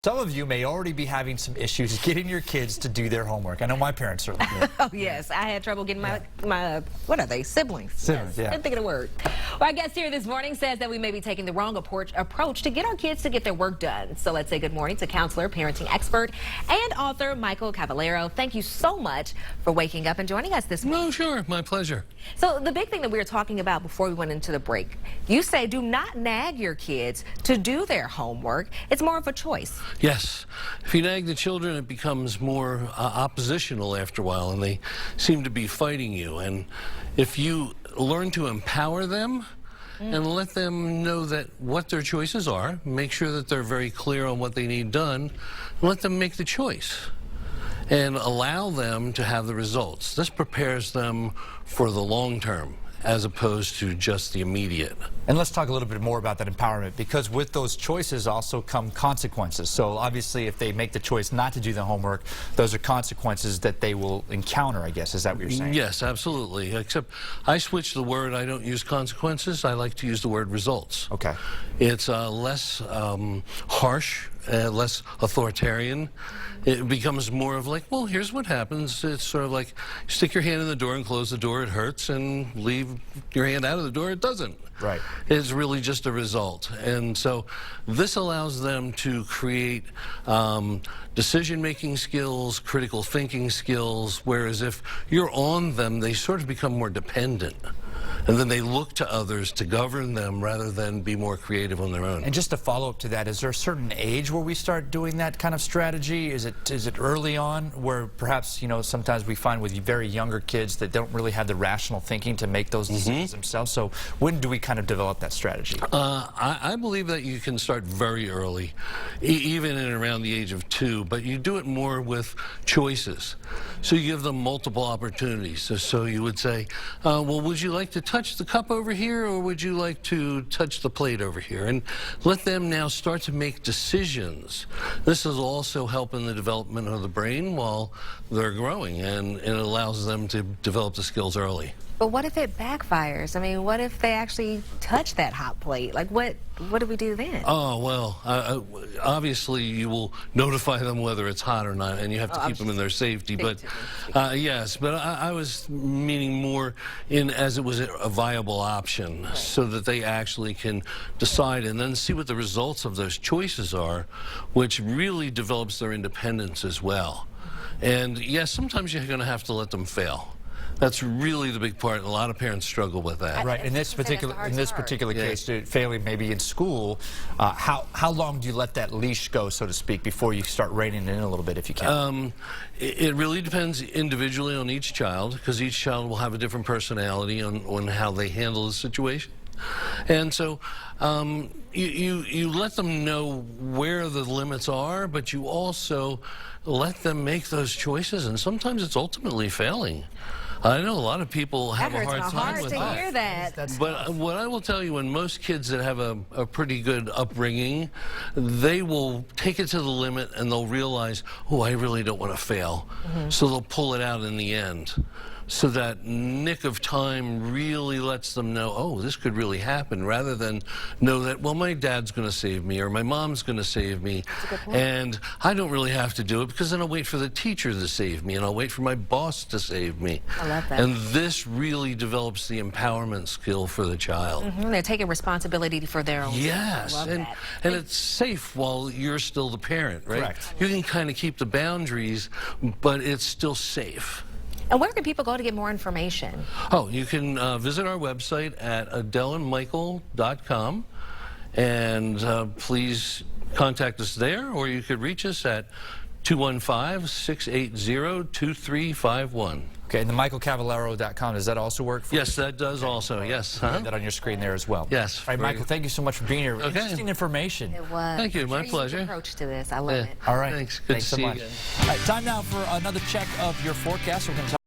Some of you may already be having some issues getting your kids to do their homework. I know my parents certainly did. Oh, yes. I had trouble getting my what are they, siblings? Siblings, yes. yeah. Couldn't think of the word. Well, our guest here this morning says that we may be taking the wrong approach to get our kids to get their work done. So let's say good morning to counselor, parenting expert, and author Michael Cavallaro. Thank you so much for waking up and joining us this morning. No, sure. My pleasure. So the big thing that we were talking about before we went into the break, you say do not nag your kids to do their homework. It's more of a choice. Yes. If you nag the children, it becomes more oppositional after a while, and they seem to be fighting you. And if you learn to empower them and let them know that what their choices are, make sure that they're very clear on what they need done, let them make the choice and allow them to have the results. This prepares them for the long term as opposed to just the immediate. And let's talk a little bit more about that empowerment, because with those choices also come consequences. So obviously if they make the choice not to do the homework, those are consequences that they will encounter, I guess. Is that what you're saying? Yes, absolutely. Except I switched the word. I don't use consequences. I like to use the word results. Okay. It's less harsh, less authoritarian. It becomes more of like, well, here's what happens. It's sort of like stick your hand in the door and close the door, it hurts, and leave your hand out of the door, it doesn't. Right. It's really just a result. And so this allows them to create decision-making skills, critical thinking skills, whereas if you're on them, they sort of become more dependent. And then they look to others to govern them rather than be more creative on their own. And just to follow up to that, is there a certain age where we start doing that kind of strategy? Is it early on where perhaps, you know, sometimes we find with very younger kids that don't really have the rational thinking to make those decisions themselves? So when do we kind of develop that strategy? I believe that you can start very early, even in around the age of 2, but you do it more with choices. So you give them multiple opportunities. So you would say, well, would you like to touch the cup over here, or would you like to touch the plate over here? And let them now start to make decisions. This is also helping the development of the brain while they're growing, and it allows them to develop the skills early. But what if it backfires? I mean, what if they actually touch that hot plate? Like, what do we do then? Oh, well, obviously you will notify them whether it's hot or not, and you have to keep them in their safety. But yes, but I was meaning more in as it was a viable option, so that they actually can decide and then see what the results of those choices are, which really develops their independence as well. And yes, sometimes you're going to have to let them fail. That's really the big part, and a lot of parents struggle with that. Right. In this particular case, failing maybe in school, how long do you let that leash go, so to speak, before you start reining it in a little bit, if you can? It really depends individually on each child, because each child will have a different personality on how they handle the situation. And so you let them know where the limits are, but you also let them make those choices, and sometimes it's ultimately failing. I know a lot of people have a hard time with that. Hear that. But what I will tell you, when most kids that have a pretty good upbringing, they will take it to the limit and they'll realize, oh, I really don't want to fail. So they'll pull it out in the end. So that nick of time really lets them know, oh, this could really happen, rather than know that, well, my dad's going to save me or my mom's going to save me, and I don't really have to do it, because then I'll wait for the teacher to save me, and I'll wait for my boss to save me. I love that. And this really develops the empowerment skill for the child. They're taking responsibility for their own. Yes, and it's safe while you're still the parent, right? Correct. You can kind of keep the boundaries, but it's still safe. And where can people go to get more information? Oh, you can visit our website at adeleandmichael.com, and please contact us there, or you could reach us at 215-680-2351. Okay, and the michaelcavallaro.com, does that also work for you? Yes, that does also, yes. You have that on your screen there as well. Yes. All right, Michael, thank you so much for being here. Interesting information. It was. Thank you, my pleasure. Approach to this, I love it. All right. Thanks. Good to so see you much. again. All right, time now for another check of your forecast. We're going to